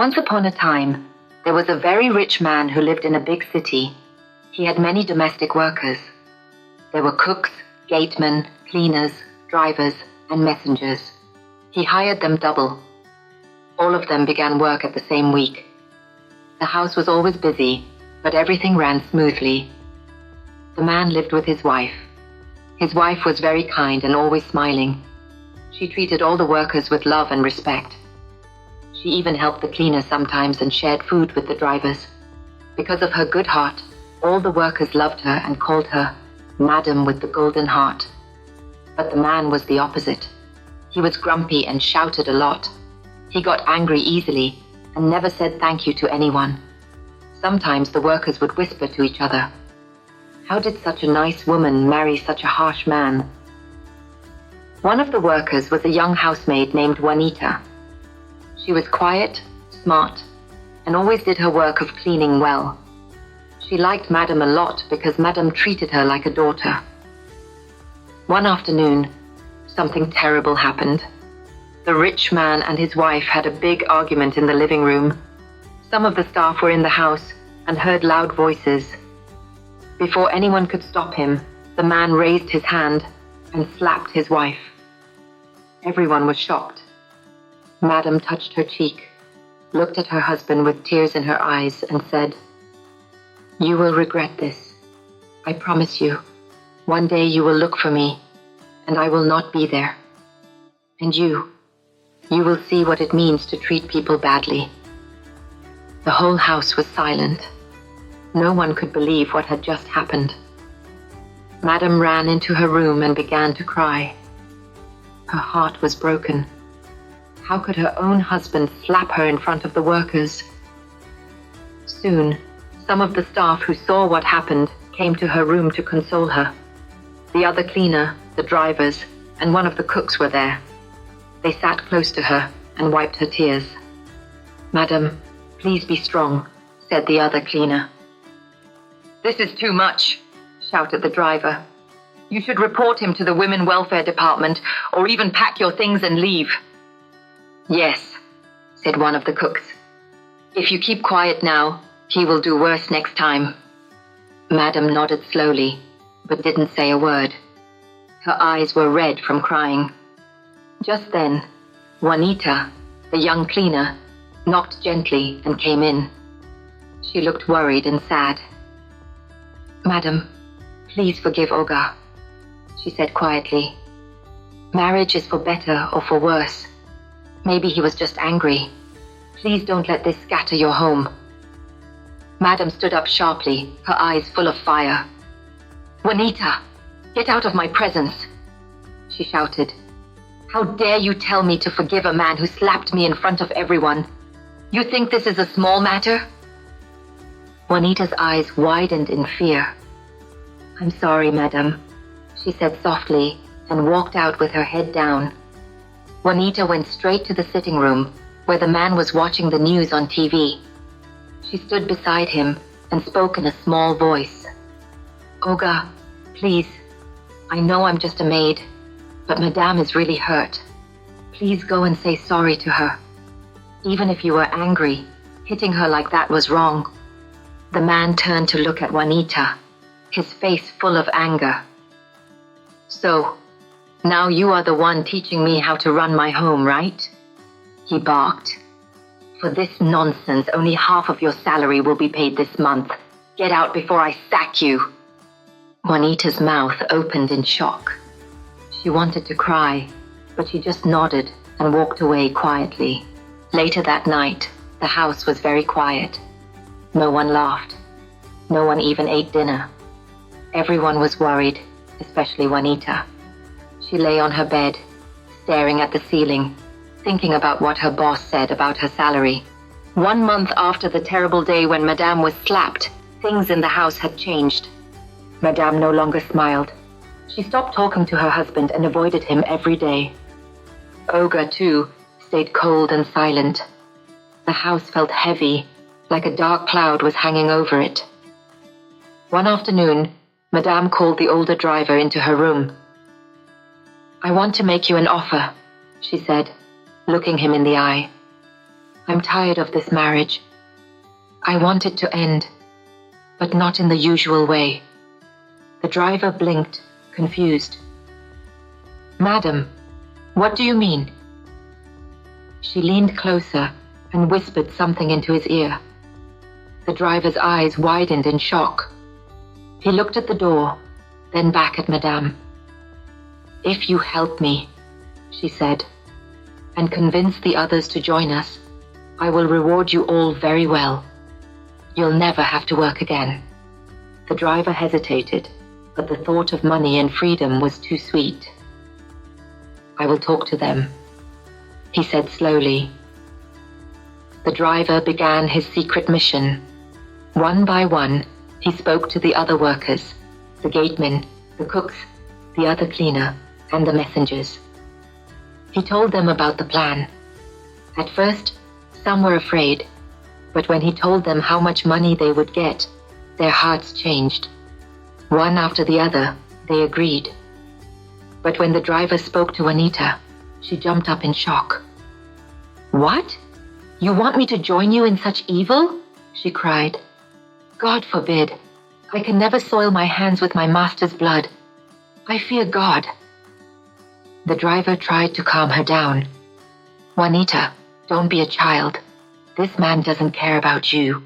Once upon a time, there was a very rich man who lived in a big city. He had many domestic workers. There were cooks, gatemen, cleaners, drivers, and messengers. He hired them double. All of them began work at the same week. The house was always busy, but everything ran smoothly. The man lived with his wife. His wife was very kind and always smiling. She treated all the workers with love and respect. She even helped the cleaners sometimes and shared food with the drivers. Because of her good heart, all the workers loved her and called her Madam with the Golden Heart. But the man was the opposite. He was grumpy and shouted a lot. He got angry easily and never said thank you to anyone. Sometimes the workers would whisper to each other, "How did such a nice woman marry such a harsh man?" One of the workers was a young housemaid named Juanita. She was quiet, smart, and always did her work of cleaning well. She liked Madam a lot because Madam treated her like a daughter. One afternoon, something terrible happened. The rich man and his wife had a big argument in the living room. Some of the staff were in the house and heard loud voices. Before anyone could stop him, the man raised his hand and slapped his wife. Everyone was shocked. Madam touched her cheek, looked at her husband with tears in her eyes, and said, "You will regret this. I promise you, one day you will look for me, and I will not be there. And you will see what it means to treat people badly." The whole house was silent. No one could believe what had just happened. Madam ran into her room and began to cry. Her heart was broken. How could her own husband slap her in front of the workers? Soon, some of the staff who saw what happened came to her room to console her. The other cleaner, the drivers, and one of the cooks were there. They sat close to her and wiped her tears. "Madam, please be strong," said the other cleaner. "This is too much," shouted the driver. "You should report him to the Women Welfare Department or even pack your things and leave." "Yes," said one of the cooks. "If you keep quiet now, he will do worse next time." Madam nodded slowly, but didn't say a word. Her eyes were red from crying. Just then, Juanita, the young cleaner, knocked gently and came in. She looked worried and sad. "Madam, please forgive Oga," she said quietly. "Marriage is for better or for worse. Maybe he was just angry. Please don't let this scatter your home." Madam stood up sharply, her eyes full of fire. "Juanita, get out of my presence," she shouted. "How dare you tell me to forgive a man who slapped me in front of everyone? You think this is a small matter?" Juanita's eyes widened in fear. "I'm sorry, madam," she said softly and walked out with her head down. Juanita went straight to the sitting room where the man was watching the news on TV. She stood beside him and spoke in a small voice. "Oga, please, I know I'm just a maid, but Madame is really hurt. Please go and say sorry to her. Even if you were angry, hitting her like that was wrong." The man turned to look at Juanita, his face full of anger. "So, now you are the one teaching me how to run my home, right?" he barked. "For this nonsense, only half of your salary will be paid this month. Get out before I sack you." Juanita's mouth opened in shock. She wanted to cry, but she just nodded and walked away quietly. Later that night, the house was very quiet. No one laughed. No one even ate dinner. Everyone was worried, especially Juanita. She lay on her bed, staring at the ceiling, thinking about what her boss said about her salary. 1 month after the terrible day when Madame was slapped, things in the house had changed. Madame no longer smiled. She stopped talking to her husband and avoided him every day. Oga, too, stayed cold and silent. The house felt heavy, like a dark cloud was hanging over it. One afternoon, Madame called the older driver into her room. "I want to make you an offer," she said, looking him in the eye. I'm tired of this marriage. I want it to end, but not in the usual way." The driver blinked, confused. "Madam, what do you mean?" She leaned closer and whispered something into his ear. The driver's eyes widened in shock. He looked at the door, then back at Madame. "If you help me," she said, "and convince the others to join us, I will reward you all very well. You'll never have to work again." The driver hesitated, but the thought of money and freedom was too sweet. "I will talk to them," he said slowly. The driver began his secret mission. One by one, he spoke to the other workers, the gatemen, the cooks, the other cleaner, and the messengers. He told them about the plan. At first, some were afraid, but when he told them how much money they would get, their hearts changed. One after the other, they agreed. But when the driver spoke to Juanita, she jumped up in shock. "What? You want me to join you in such evil?" she cried. "God forbid. I can never soil my hands with my master's blood. I fear God." The driver tried to calm her down. "Juanita, don't be a child. This man doesn't care about you.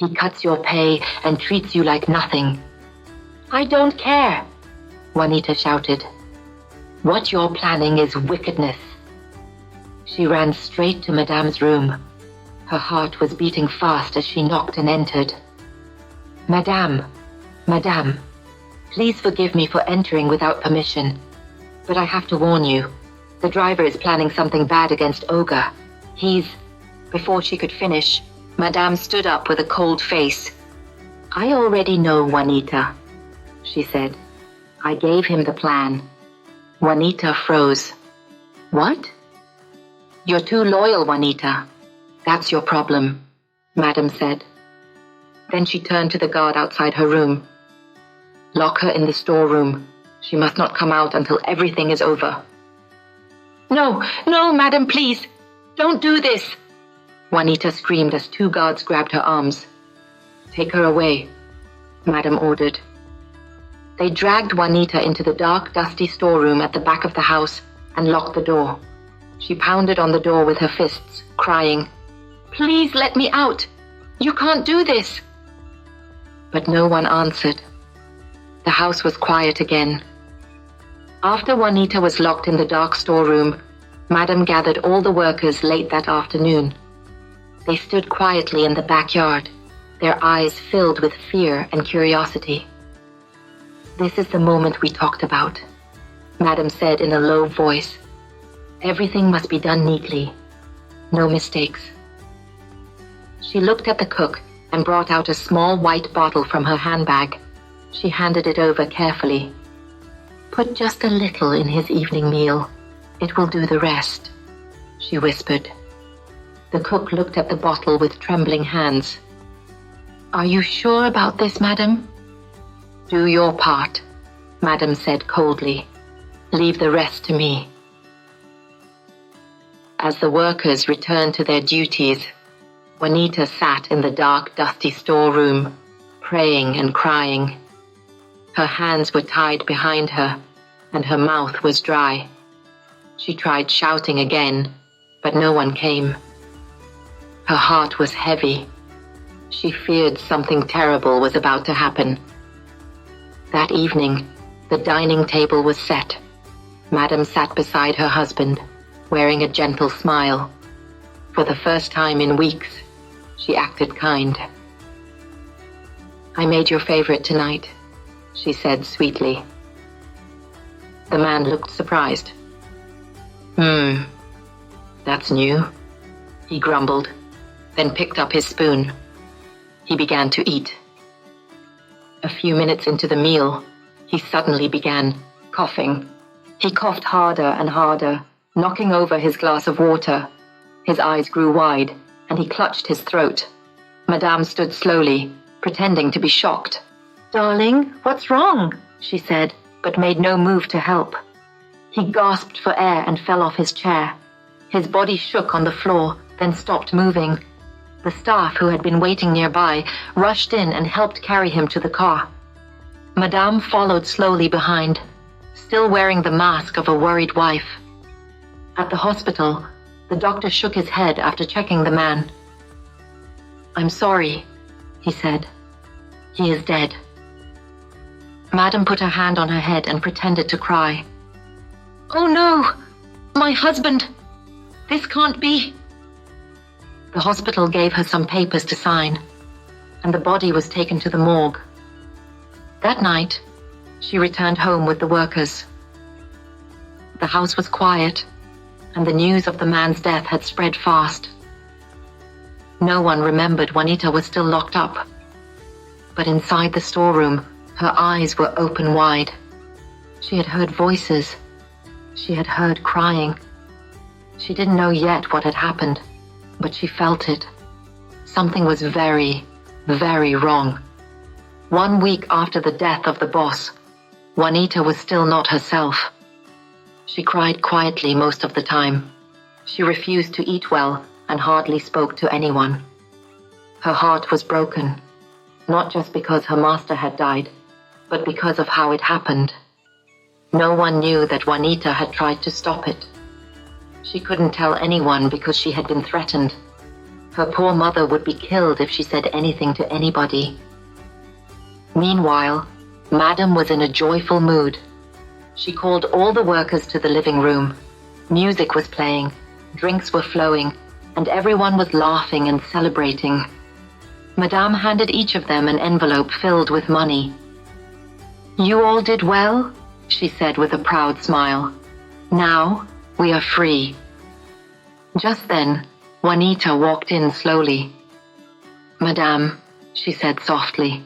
He cuts your pay and treats you like nothing." "I don't care," Juanita shouted. "What you're planning is wickedness." She ran straight to Madame's room. Her heart was beating fast as she knocked and entered. "Madame, Madame, please forgive me for entering without permission, but I have to warn you. The driver is planning something bad against Olga. He's..." Before she could finish, Madame stood up with a cold face. "I already know, Juanita," she said. "I gave him the plan." Juanita froze. "What?" "You're too loyal, Juanita. That's your problem," Madame said. Then she turned to the guard outside her room. "Lock her in the storeroom. She must not come out until everything is over." "No, no, Madame, please. Don't do this," Juanita screamed as two guards grabbed her arms. "Take her away," Madame ordered. They dragged Juanita into the dark, dusty storeroom at the back of the house and locked the door. She pounded on the door with her fists, crying, "Please let me out. You can't do this." But no one answered. The house was quiet again. After Juanita was locked in the dark storeroom, Madame gathered all the workers late that afternoon. They stood quietly in the backyard, their eyes filled with fear and curiosity. "This is the moment we talked about," Madame said in a low voice. "Everything must be done neatly. No mistakes." She looked at the cook and brought out a small white bottle from her handbag. She handed it over carefully. "Put just a little in his evening meal. It will do the rest," she whispered. The cook looked at the bottle with trembling hands. "Are you sure about this, Madame?" "Do your part," Madame said coldly. "Leave the rest to me." As the workers returned to their duties, Juanita sat in the dark, dusty storeroom, praying and crying. Her hands were tied behind her, and her mouth was dry. She tried shouting again, but no one came. Her heart was heavy. She feared something terrible was about to happen. That evening, the dining table was set. Madame sat beside her husband, wearing a gentle smile. For the first time in weeks, she acted kind. "I made your favorite tonight," she said sweetly. The man looked surprised. That's new," he grumbled, then picked up his spoon. He began to eat. A few minutes into the meal, he suddenly began coughing. He coughed harder and harder, knocking over his glass of water. His eyes grew wide, and he clutched his throat. Madame stood slowly, pretending to be shocked. "Darling, what's wrong?" she said, but made no move to help. He gasped for air and fell off his chair. His body shook on the floor, then stopped moving. The staff, who had been waiting nearby, rushed in and helped carry him to the car. Madame followed slowly behind, still wearing the mask of a worried wife. At the hospital, the doctor shook his head after checking the man. "I'm sorry," he said. "He is dead." Madame put her hand on her head and pretended to cry. "Oh no! My husband! This can't be!" The hospital gave her some papers to sign, and the body was taken to the morgue. That night, she returned home with the workers. The house was quiet, and the news of the man's death had spread fast. No one remembered Juanita was still locked up, but inside the storeroom, her eyes were open wide. She had heard voices. She had heard crying. She didn't know yet what had happened, but she felt it. Something was very, very wrong. 1 week after the death of the boss, Juanita was still not herself. She cried quietly most of the time. She refused to eat well and hardly spoke to anyone. Her heart was broken, not just because her master had died, but because of how it happened. No one knew that Juanita had tried to stop it. She couldn't tell anyone because she had been threatened. Her poor mother would be killed if she said anything to anybody. Meanwhile, Madame was in a joyful mood. She called all the workers to the living room. Music was playing, drinks were flowing, and everyone was laughing and celebrating. Madame handed each of them an envelope filled with money. "You all did well," she said with a proud smile. "Now we are free." Just then, Juanita walked in slowly. "Madame," she said softly,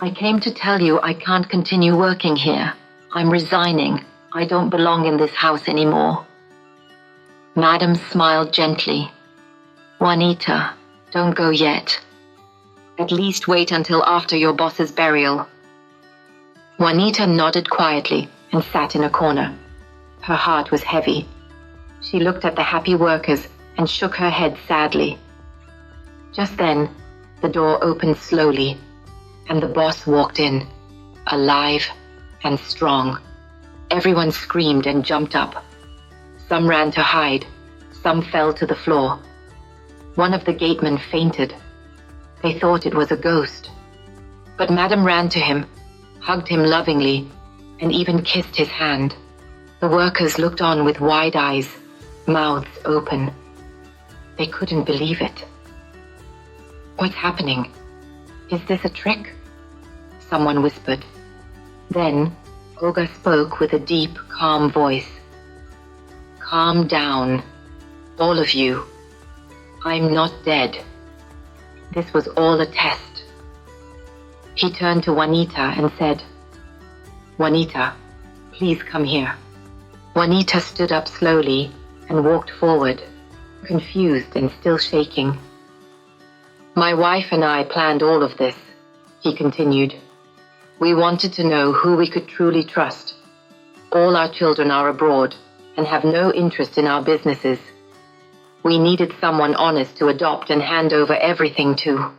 "I came to tell you I can't continue working here. I'm resigning. I don't belong in this house anymore." Madame smiled gently. "Juanita, don't go yet. At least wait until after your boss's burial." Juanita nodded quietly and sat in a corner. Her heart was heavy. She looked at the happy workers and shook her head sadly. Just then, the door opened slowly, and the boss walked in, alive and strong. Everyone screamed and jumped up. Some ran to hide, some fell to the floor. One of the gatemen fainted. They thought it was a ghost. But Madame ran to him, hugged him lovingly, and even kissed his hand. The workers looked on with wide eyes, mouths open. They couldn't believe it. "What's happening? Is this a trick?" someone whispered. Then Olga spoke with a deep, calm voice. "Calm down, all of you. I'm not dead. This was all a test." He turned to Juanita and said, "Juanita, please come here." Juanita stood up slowly and walked forward, confused and still shaking. "My wife and I planned all of this," he continued. "We wanted to know who we could truly trust. All our children are abroad and have no interest in our businesses. We needed someone honest to adopt and hand over everything to."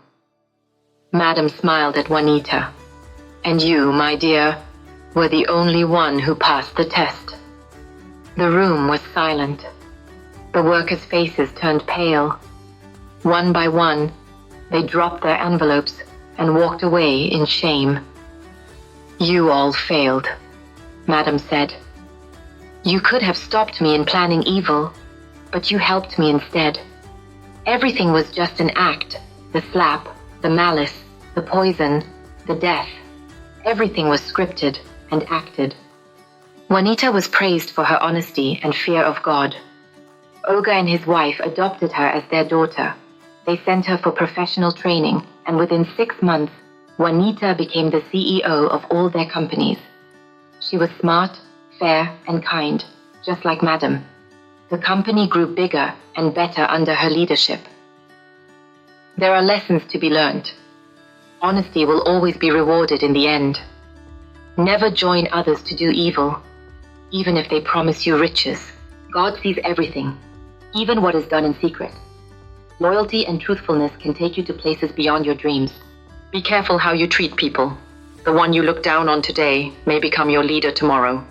Madame smiled at Juanita. "And you, my dear, were the only one who passed the test." The room was silent. The workers' faces turned pale. One by one, they dropped their envelopes and walked away in shame. "You all failed," Madame said. "You could have stopped me in planning evil, but you helped me instead. Everything was just an act. The slap, the malice, the poison, the death. Everything was scripted and acted." Juanita was praised for her honesty and fear of God. Olga and his wife adopted her as their daughter. They sent her for professional training, and within 6 months, Juanita became the CEO of all their companies. She was smart, fair, and kind, just like Madame. The company grew bigger and better under her leadership. There are lessons to be learned. Honesty will always be rewarded in the end. Never join others to do evil, even if they promise you riches. God sees everything, even what is done in secret, Loyalty and truthfulness can take you to places beyond your dreams. Be careful how you treat people. The one you look down on today may become your leader tomorrow.